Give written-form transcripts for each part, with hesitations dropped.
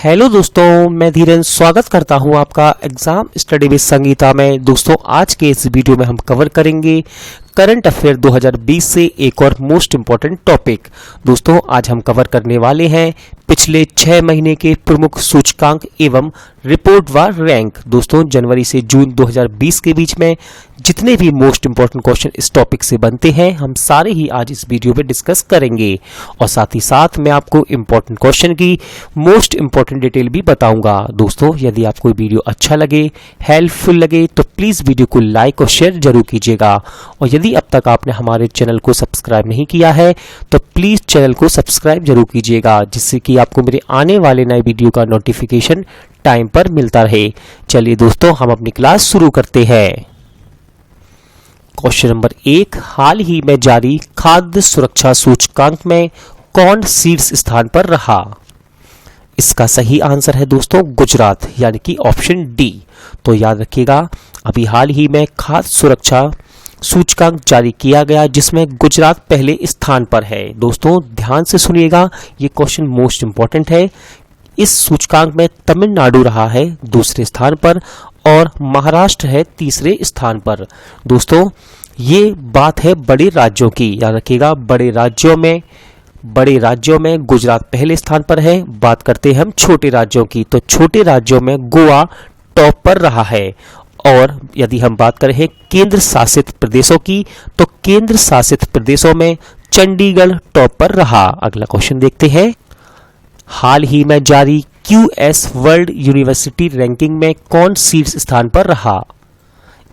Hello दोस्तों, मैं धीरेन स्वागत करता हूं आपका एग्जाम स्टडी विद संगीता में। दोस्तों, आज के इस वीडियो में हम कवर करेंगे करंट अफेयर 2020 से एक और मोस्ट इंपॉर्टेंट टॉपिक। दोस्तों, आज हम कवर करने वाले हैं पिछले 6 महीने के प्रमुख सूचकांक एवं रिपोर्ट व रैंक। दोस्तों, जनवरी से जून 2020 के बीच में जितने भी मोस्ट इंपॉर्टेंट क्वेश्चन इस टॉपिक से बनते हैं, हम सारे ही आज इस वीडियो में डिस्कस करेंगे और साथ ही साथ मैं आपको इंपॉर्टेंट क्वेश्चन की मोस्ट इंपॉर्टेंट डिटेल भी बताऊंगा। दोस्तों, यदि आपको वीडियो अच्छा लगे, हेल्पफुल लगे तो प्लीज वीडियो को लाइक और शेयर जरूर कीजिएगा। और यदि अब तक आपने हमारे चैनल को सब्सक्राइब नहीं किया है तो प्लीज चैनल को सब्सक्राइब जरूर कीजिएगा, जिससे कि आपको मेरे आने वाले नए वीडियो का नोटिफिकेशन टाइम पर मिलता रहे। चलिए दोस्तों, हम अपनी क्लास शुरू करते हैं। क्वेश्चन नंबर 1, हाल ही में जारी खाद्य सुरक्षा सूचकांक में कौन शीर्ष स्थान पर रहा? इसका सही आंसर है दोस्तों गुजरात, यानी कि ऑप्शन डी। तो याद रखिएगा, अभी हाल ही में खाद्य सुरक्षा सूचकांक जारी किया गया जिसमें गुजरात पहले स्थान पर है। दोस्तों, ध्यान से सुनिएगा, ये क्वेश्चन मोस्ट इंपॉर्टेंट है। इस सूचकांक में तमिलनाडु रहा है दूसरे स्थान पर और महाराष्ट्र है तीसरे स्थान पर। दोस्तों, ये बात है बड़े राज्यों की, याद रखिएगा, बड़े राज्यों में गुजरात पहले स्थान पर है। बात करते हैं हम छोटे राज्यों की, तो छोटे राज्यों में गोवा टॉप पर रहा है। और यदि हम बात करें केंद्र शासित प्रदेशों की, तो केंद्र शासित प्रदेशों में चंडीगढ़ टॉप पर रहा। अगला क्वेश्चन देखते हैं, हाल ही में जारी क्यूएस वर्ल्ड यूनिवर्सिटी रैंकिंग में कौन शीर्ष स्थान पर रहा?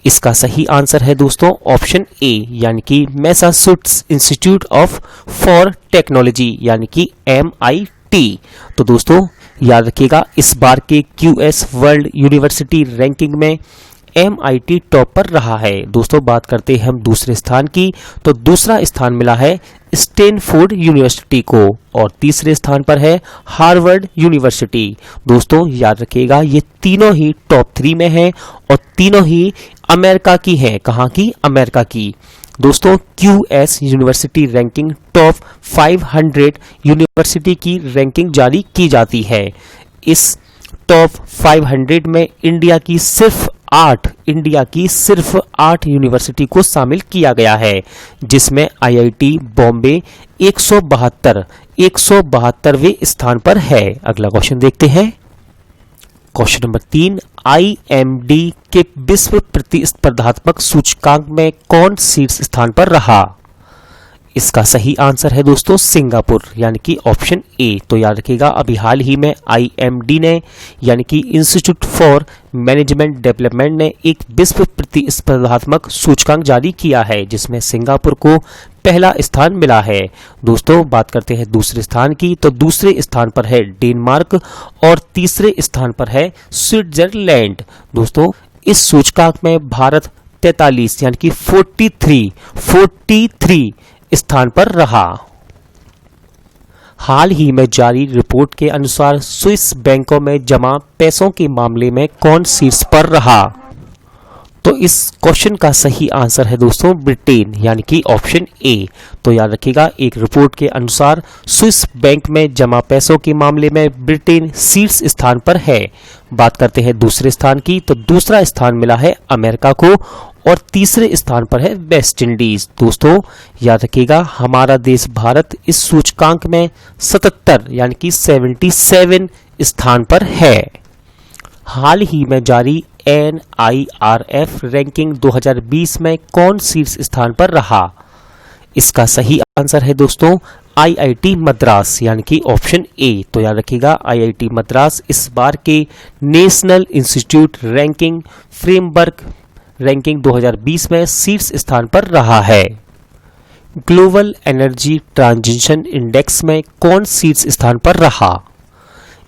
इसका सही आंसर है दोस्तों ऑप्शन ए, यानी कि Massachusetts institute of for technology, यानी कि MIT। तो दोस्तों, याद रखिएगा, इस बार के क्यूएस वर्ल्ड यूनिवर्सिटी रैंकिंग में MIT टॉप पर रहा है। दोस्तों, बात करते हैं हम दूसरे स्थान की, तो दूसरा स्थान मिला है स्टैनफोर्ड यूनिवर्सिटी को और तीसरे स्थान पर है हार्वर्ड यूनिवर्सिटी। दोस्तों, याद रखिएगा, ये तीनों ही टॉप 3 में हैं और तीनों ही अमेरिका की हैं। कहाँ की? अमेरिका की। दोस्तों, QS university ranking top 500 university की रैंकिंग जारी की जाती है। इस टॉप 500 में इंडिया की सिर्फ 8 यूनिवर्सिटी को शामिल किया गया है, जिसमें IIT बॉम्बे 172वें स्थान पर है। अगला क्वेश्चन देखते हैं, क्वेश्चन नंबर 3, IMD के विश्व प्रतिस्पर्धात्मक सूचकांक में कौन शीर्ष स्थान पर रहा? इसका सही आंसर है दोस्तों सिंगापुर, यानी कि ऑप्शन ए। तो याद रखिएगा, अभी हाल ही में IMD ने, यानी कि इंस्टीट्यूट फॉर मैनेजमेंट डेवलपमेंट ने एक विश्व प्रतिस्पर्धात्मक सूचकांक जारी किया है, जिसमें सिंगापुर को पहला स्थान मिला है। दोस्तों, बात करते हैं दूसरे स्थान की, तो दूसरे स्थान पर है डेनमार्क और तीसरे स्थान पर है स्विट्जरलैंड। दोस्तों, इस सूचकांक में भारत 43 यानी कि 43 स्थान पर रहा। हाल ही में जारी रिपोर्ट के अनुसार स्विस बैंकों में जमा पैसों के मामले में कौन शीर्ष पर रहा? तो इस क्वेश्चन का सही आंसर है दोस्तों ब्रिटेन, यानी कि ऑप्शन ए। तो याद रखिएगा, एक रिपोर्ट के अनुसार स्विस बैंक में जमा पैसों के मामले में ब्रिटेन शीर्ष स्थान पर है। बात करते हैं दूसरे स्थान की, तो दूसरा स्थान मिला है अमेरिका को और तीसरे स्थान पर है वेस्ट इंडीज। दोस्तों, याद रखिएगा, हमारा देश भारत इस सूचकांक में 77 यानी कि 77 स्थान पर है। हाल ही में जारी NIRF रैंकिंग 2020 में कौन शीर्ष स्थान पर रहा? इसका सही आंसर है दोस्तों IIT मद्रास, यानी कि ऑप्शन ए। तो याद रखिएगा, IIT मद्रास इस बार के national institute ranking framework ranking 2020 में शीर्ष स्थान पर रहा है। ग्लोबल एनर्जी ट्रांजिशन इंडेक्स में कौन शीर्ष स्थान पर रहा?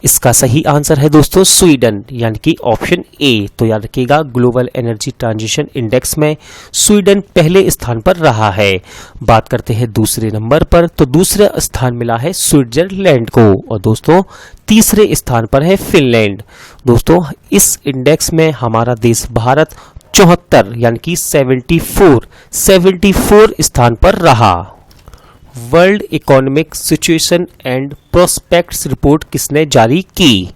इसका सही आंसर है दोस्तों स्वीडन, यानी कि ऑप्शन ए। तो याद रखिएगा, ग्लोबल एनर्जी ट्रांजिशन इंडेक्स में स्वीडन पहले स्थान पर रहा है। बात करते हैं दूसरे नंबर पर, तो दूसरा स्थान मिला है स्विट्जरलैंड को और दोस्तों तीसरे स्थान पर है फिनलैंड। दोस्तों, इस इंडेक्स में हमारा देश भारत 74 यानी कि 74 स्थान पर रहा। World economic situation and prospects report किसने जारी की?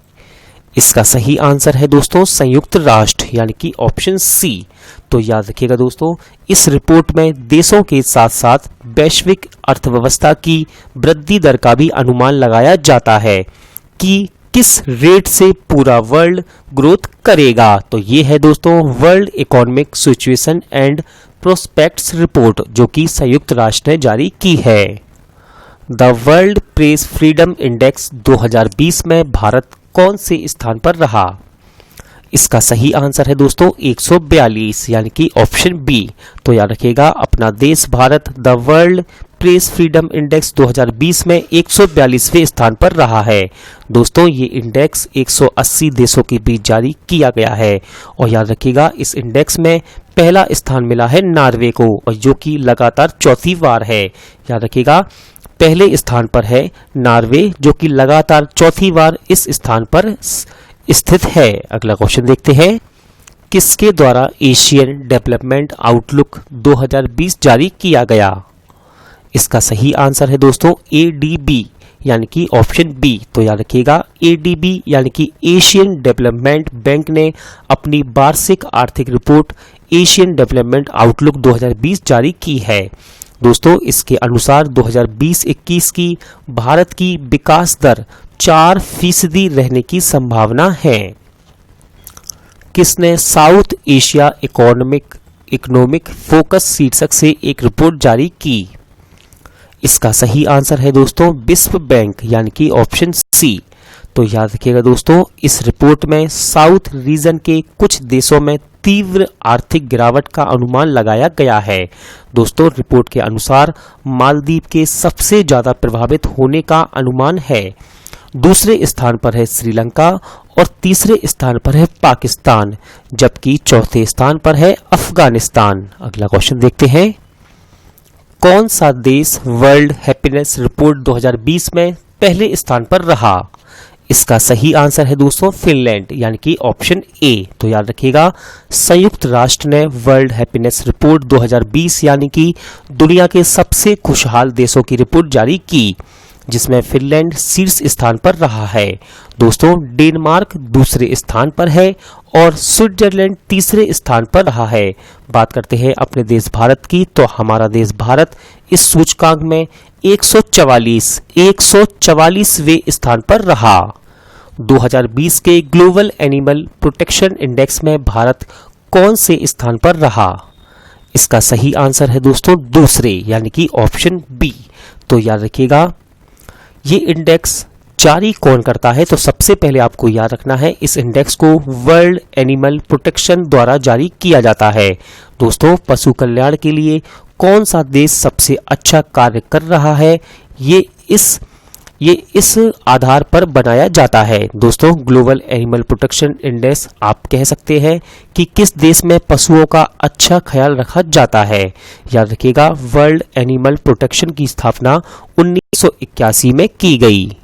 इसका सही आंसर है दोस्तों संयुक्त राष्ट्र यानी कि ऑप्शन सी। तो याद रखिएगा दोस्तों, इस रिपोर्ट में देशों के साथ साथ वैश्विक अर्थव्यवस्था की वृद्धि दर का भी अनुमान लगाया जाता है कि किस रेट से पूरा वर्ल्ड ग्रोथ करेगा। तो ये है दोस्तों world economic situation and prospects report जो कि संयुक्त राष्ट्र ने जारी की है। The world press freedom index 2020 में भारत कौन से स्थान पर रहा? इसका सही आंसर है दोस्तों 142 यानी कि ऑप्शन बी। तो याद रखिएगा अपना देश Bharat the world press freedom index 2020 में 142वें स्थान पर रहा है। दोस्तों ये इंडेक्स 180 देशों के बीच जारी किया गया है और याद रखिएगा इस इंडेक्स में पहला स्थान मिला है नॉर्वे को और जो कि लगातार चौथी बार है। याद रखिएगा पहले स्थान पर है नॉर्वे जो कि लगातार चौथी बार इस स्थान पर स्थित है। अगला क्वेश्चन देखते हैं, किसके द्वारा एशियन डेवलपमेंट आउटलुक 2020 जारी किया गया? इसका सही आंसर है दोस्तों एडीबी यानी कि ऑप्शन बी। तो याद रखिएगा एडीबी यानी कि एशियन डेवलपमेंट बैंक ने अपनी वार्षिक आर्थिक रिपोर्ट एशियन डेवलपमेंट आउटलुक 2020 जारी की है। दोस्तों इसके अनुसार 2020-21 की भारत की विकास दर 4% रहने की संभावना है। किसने साउथ एशिया इकोनॉमिक फोकस शीर्षक से एक रिपोर्ट जारी की? इसका सही आंसर है दोस्तों विश्व बैंक यानी कि ऑप्शन सी। तो याद रखिएगा दोस्तों इस रिपोर्ट में साउथ रीजन के कुछ देशों में तीव्र आर्थिक गिरावट का अनुमान लगाया गया है। दोस्तों रिपोर्ट के अनुसार मालदीव के सबसे ज्यादा प्रभावित होने का अनुमान है। दूसरे स्थान पर है श्रीलंका और तीसरे स्थान पर है पाकिस्तान जबकि चौथे स्थान पर है अफगानिस्तान। अगला क्वेश्चन देखते हैं, कौन सा देश वर्ल्ड हैप्पीनेस रिपोर्ट 2020 में पहले स्थान पर रहा? इसका सही आंसर है दोस्तों फिनलैंड यानी कि ऑप्शन ए। तो याद रखिएगा संयुक्त राष्ट्र ने वर्ल्ड हैप्पीनेस रिपोर्ट 2020 यानी कि दुनिया के सबसे खुशहाल देशों की रिपोर्ट जारी की जिसमें फिनलैंड शीर्ष स्थान पर रहा है। दोस्तों डेनमार्क दूसरे स्थान पर है और स्विट्जरलैंड तीसरे स्थान पर रहा है। बात करते हैं अपने देश भारत की, तो हमारा देश भारत इस सूचकांक में 144वें स्थान पर रहा। 2020 के ग्लोबल एनिमल प्रोटेक्शन इंडेक्स में भारत कौन से स्थान पर रहा? इसका सही आंसर है दोस्तों दूसरे यानी कि ऑप्शन बी। तो याद रखिएगा ये इंडेक्स जारी कौन करता है? तो सबसे पहले आपको याद रखना है इस इंडेक्स को वर्ल्ड एनिमल प्रोटेक्शन द्वारा जारी किया जाता है। दोस्तों पशु कल्याण के लिए कौन सा देश सबसे अच्छा कार्य कर रहा है ये इस आधार पर बनाया जाता है। दोस्तों ग्लोबल एनिमल प्रोटेक्शन इंडेक्स आप कह सकते हैं कि किस देश में पशुओं का अच्छा ख्याल रखा जाता है। याद रखिएगा वर्ल्ड एनिमल प्रोटेक्शन की स्थापना 1981 में की गई।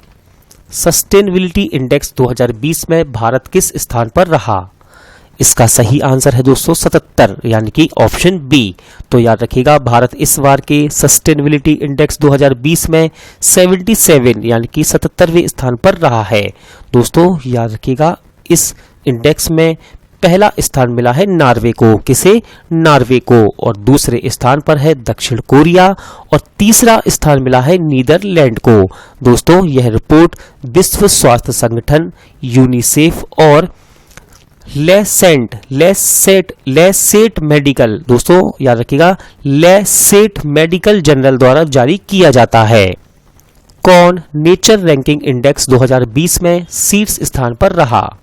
सस्टेनेबिलिटी इंडेक्स 2020 में भारत किस स्थान पर रहा? इसका सही आंसर है दोस्तों 77 यानी कि ऑप्शन बी। तो याद रखिएगा भारत इस बार के सस्टेनेबिलिटी इंडेक्स 2020 में 77 यानी कि 77वें स्थान पर रहा है। दोस्तों याद रखिएगा इस इंडेक्स में पहला स्थान मिला है नॉर्वे को। किसे? नॉर्वे को। और दूसरे स्थान पर है दक्षिण कोरिया और तीसरा स्थान मिला है नीदरलैंड को। दोस्तों यह रिपोर्ट विश्व स्वास्थ्य संगठन, यूनिसेफ और लेसेट मेडिकल, दोस्तों याद रखिएगा लेसेट मेडिकल जर्नल द्वारा जारी किया जाता है। कौन नेचर रैंकिंग इंडेक्स 2020 में शीर्ष स्थान पर रहा?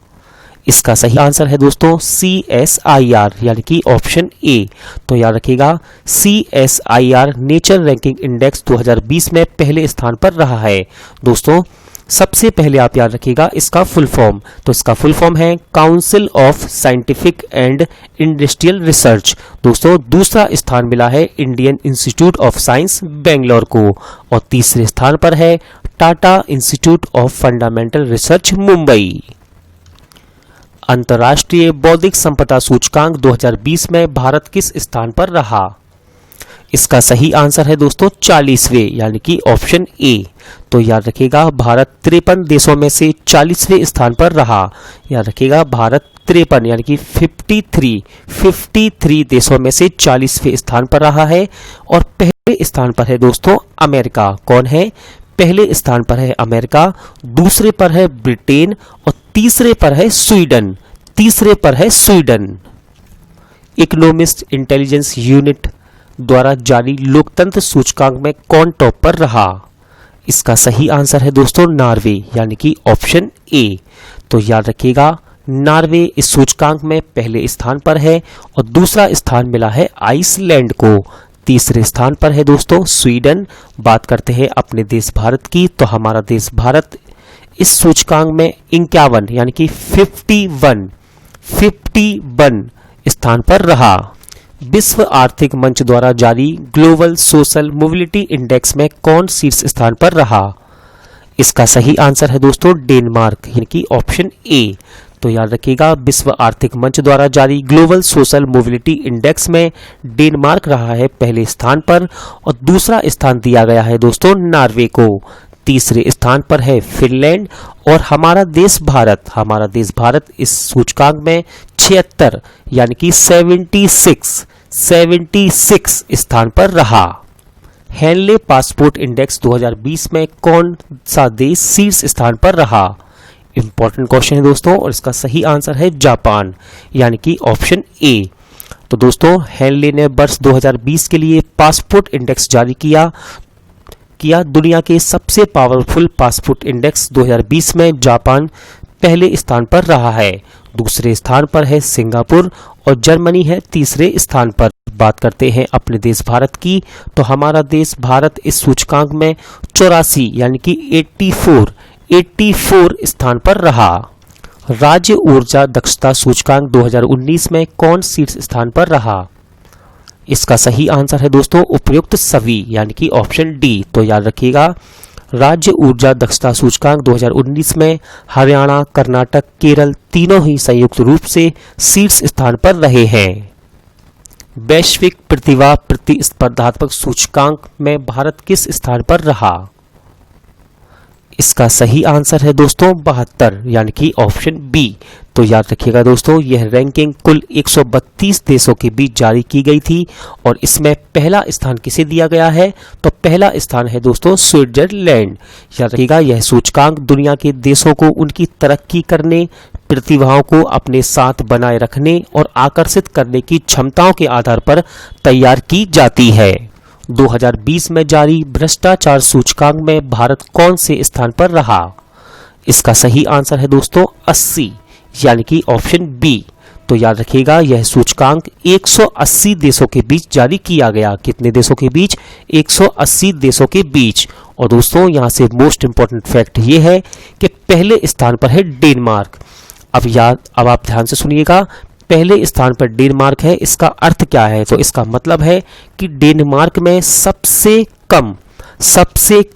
इसका सही आंसर है दोस्तों CSIR यानी कि ऑप्शन ए। तो याद रखिएगा CSIR नेचर रैंकिंग इंडेक्स 2020 में पहले स्थान पर रहा है। दोस्तों सबसे पहले आप याद रखिएगा इसका फुल फॉर्म, तो इसका फुल फॉर्म है council of scientific and industrial research. दोस्तों दूसरा स्थान मिला है Indian institute of science Bangalore को और तीसरे स्थान पर है Tata institute of fundamental research Mumbai. अंतर्राष्ट्रीय बौद्धिक संपदा सूचकांक 2020 में भारत किस स्थान पर रहा? इसका सही आंसर है दोस्तों 40वें, यानी कि ऑप्शन ए। तो याद रखिएगा भारत 53 देशों में से 40वें स्थान पर रहा। याद रखिएगा भारत 53 यानी कि 53 देशों में से 40वें स्थान पर रहा है। और पहले स्थान पर है दोस्तों अमेरिका। कौन है? पहले स्थान पर है अमेरिका, दूसरे पर है ब्रिटेन और तीसरे पर है स्वीडन। इकोनॉमिस्ट इंटेलिजेंस यूनिट द्वारा जारी लोकतंत्र सूचकांक में कौन टॉप पर रहा? इसका सही आंसर है दोस्तों नॉर्वे, यानी कि ऑप्शन ए। तो याद रखिएगा नॉर्वे इस सूचकांक में पहले स्थान पर है और दूसरा स्थान मिला है आइसलैंड को। तीसरे स्थान पर है दोस्तों स्वीडन। बात करते हैं अपने देश भारत की, तो हमारा देश भारत इस सूचकांक में 51 यानी कि 51 स्थान पर रहा। विश्व आर्थिक मंच द्वारा जारी ग्लोबल सोशल मोबिलिटी इंडेक्स में कौन शीर्ष स्थान पर रहा? इसका सही आंसर है दोस्तों डेनमार्क, यानी कि ऑप्शन ए। तो याद रखिएगा विश्व आर्थिक मंच द्वारा जारी ग्लोबल सोशल मोबिलिटी इंडेक्स में डेनमार्क रहा है पहले स्थान पर और दूसरा स्थान दिया गया है दोस्तों नॉर्वे को। तीसरे स्थान पर है फिनलैंड और हमारा देश भारत इस सूचकांक में 76 यानी कि 76 स्थान पर रहा। हेनले पासपोर्ट इंडेक्स 2020 में कौन सा देश शीर्ष स्थान पर रहा? इंपॉर्टेंट क्वेश्चन है दोस्तों और इसका सही आंसर है जापान, यानी कि ऑप्शन ए। तो दोस्तों हेनले ने वर्ष 2020 के लिए पासपोर्ट इंडेक्स जारी किया। दुनिया के सबसे पावरफुल पासपोर्ट इंडेक्स 2020 में जापान पहले स्थान पर रहा है, दूसरे स्थान पर है सिंगापुर और जर्मनी है तीसरे स्थान पर। बात करते हैं अपने देश भारत की, तो हमारा देश भारत इस सूचकांक में 84 यानी कि 84 स्थान पर रहा। राज्य ऊर्जा दक्षता सूचकांक 2019 में कौन शीर्ष स्थान पर रहा? इसका सही आंसर है दोस्तों उपयुक्त सभी, यानी कि ऑप्शन डी। तो याद रखिएगा राज्य ऊर्जा दक्षता सूचकांक 2019 में हरियाणा, कर्नाटक, केरल तीनों ही संयुक्त रूप से शीर्ष स्थान पर रहे हैं। वैश्विक प्रतिभा प्रतिस्पर्धात्मक सूचकांक में भारत किस स्थान पर रहा? इसका सही आंसर है दोस्तों 72 यानी कि ऑप्शन बी। तो याद रखिएगा दोस्तों यह रैंकिंग कुल 132 देशों के बीच जारी की गई थी और इसमें पहला स्थान किसे दिया गया है? तो पहला स्थान है दोस्तों स्विट्जरलैंड। याद रखिएगा यह सूचकांक दुनिया के देशों को उनकी तरक्की करने, प्रतिभाओं को अपने साथ बनाए रखने और आकर्षित करने की क्षमताओं के आधार पर तैयार की जाती है। 2020 में जारी भ्रष्टाचार सूचकांक में भारत कौन से स्थान पर रहा? इसका सही आंसर है दोस्तों 80 यानी कि ऑप्शन बी। तो याद रखिएगा यह सूचकांक 180 देशों के बीच जारी किया गया। कितने देशों के बीच? 180 देशों के बीच। और दोस्तों यहां से मोस्ट इंपॉर्टेंट फैक्ट ये है कि पहले स्थान पर है डेनमार्क। अब आप ध्यान से सुनिएगा, पहले स्थान पर डेनमार्क है, इसका अर्थ क्या है? तो इसका मतलब है कि डेनमार्क में सबसे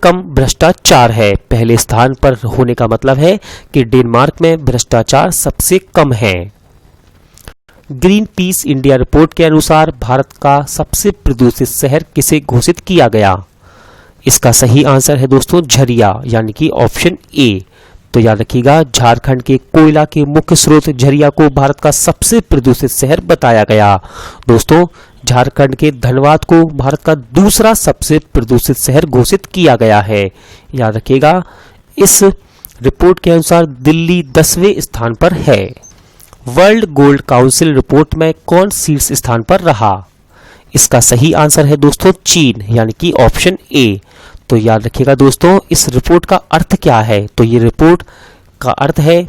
कम भ्रष्टाचार है। पहले स्थान पर होने का मतलब है कि डेनमार्क में भ्रष्टाचार सबसे कम है। ग्रीन पीस इंडिया रिपोर्ट के अनुसार भारत का सबसे प्रदूषित शहर किसे घोषित किया गया? इसका सही आंसर है दोस्तों झरिया, यानी कि ऑप्शन ए। तो याद रखिएगा झारखंड के कोयला के मुख्य स्रोत झरिया को भारत का सबसे प्रदूषित शहर बताया गया। दोस्तों झारखंड के धनबाद को भारत का दूसरा सबसे प्रदूषित शहर घोषित किया गया है। याद रखिएगा इस रिपोर्ट के अनुसार दिल्ली 10वें स्थान पर है। वर्ल्ड गोल्ड काउंसिल रिपोर्ट में कौन शीर्ष स्थान पर रहा? इसका सही आंसर है दोस्तों चीन, यानी कि ऑप्शन ए। तो याद रखिएगा दोस्तों इस रिपोर्ट का अर्थ क्या है? तो ये रिपोर्ट का अर्थ है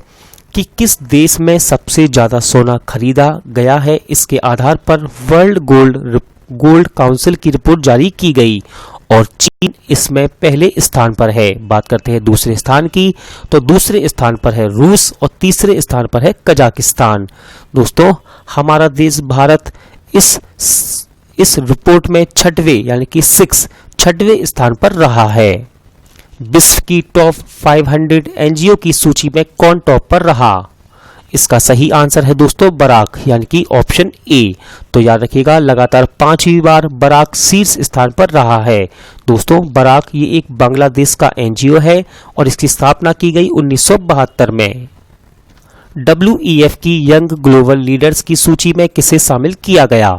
कि किस देश में सबसे ज्यादा सोना खरीदा गया है, इसके आधार पर वर्ल्ड गोल्ड काउंसिल की रिपोर्ट जारी की गई और चीन इसमें पहले स्थान पर है। बात करते हैं दूसरे स्थान की, तो दूसरे स्थान पर है रूस और तीसरे स्थान पर है कजाकिस्तान। दोस्तों हमारा देश भारत इस रिपोर्ट में छठवें यानी कि 6वें स्थान पर रहा है। विश्व की टॉप 500 एनजीओ की सूची में कौन टॉप पर रहा? इसका सही आंसर है दोस्तों बराक यानी कि ऑप्शन ए। तो याद रखिएगा लगातार 5वीं बार बराक शीर्ष स्थान पर रहा है। दोस्तों बराक ये एक बांग्लादेश का एनजीओ है और इसकी स्थापना की गई 1972 में। WEF की यंग ग्लोबल लीडर्स की सूची में किसे शामिल किया गया?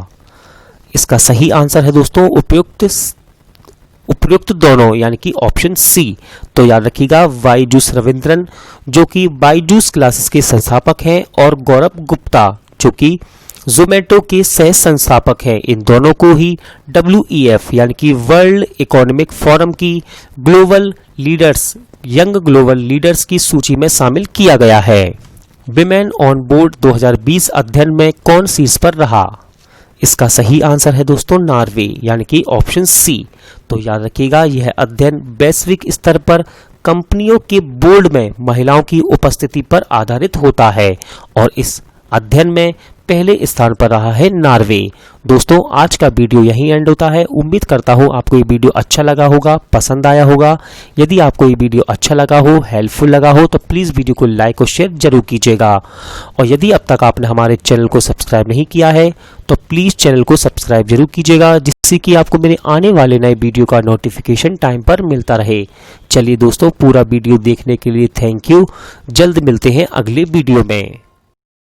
इसका सही आंसर है दोस्तों उपयुक्त दोनों यानी कि ऑप्शन सी। तो याद रखिएगा बायजूस रविंद्रन जो कि बायजूस क्लासेस के संस्थापक हैं और गौरव गुप्ता जो कि जोमेटो के सह संस्थापक हैं। इन दोनों को ही WEF यानी कि वर्ल्ड इकोनॉमिक फोरम की global leaders young global leaders की सूची में शामिल किया गया है। विमेन ऑन बोर्ड 2020 अध्ययन में कौन शीर्ष पर रहा? इसका सही आंसर है दोस्तों नॉर्वे यानी कि ऑप्शन सी। तो याद रखिएगा यह अध्ययन वैश्विक स्तर पर कंपनियों के बोर्ड में महिलाओं की उपस्थिति पर आधारित होता है और इस अध्ययन में पहले स्थान पर रहा है नॉर्वे। दोस्तों आज का वीडियो यहीं एंड होता है। उम्मीद करता हूँ आपको ये वीडियो अच्छा लगा होगा, पसंद आया होगा। यदि आपको ये वीडियो अच्छा लगा हो, हेल्पफुल लगा हो तो प्लीज़ वीडियो को लाइक और शेयर जरूर कीजिएगा। और यदि अब तक आपने हमारे चैनल को सब्सक्राइब नहीं किया है तो प्लीज़ चैनल को सब्सक्राइब जरूर कीजिएगा जिससे कि आपको मेरे आने वाले नए वीडियो का नोटिफिकेशन टाइम पर मिलता रहे। चलिए दोस्तों पूरा वीडियो देखने के लिए थैंक यू। जल्द मिलते हैं अगले वीडियो में।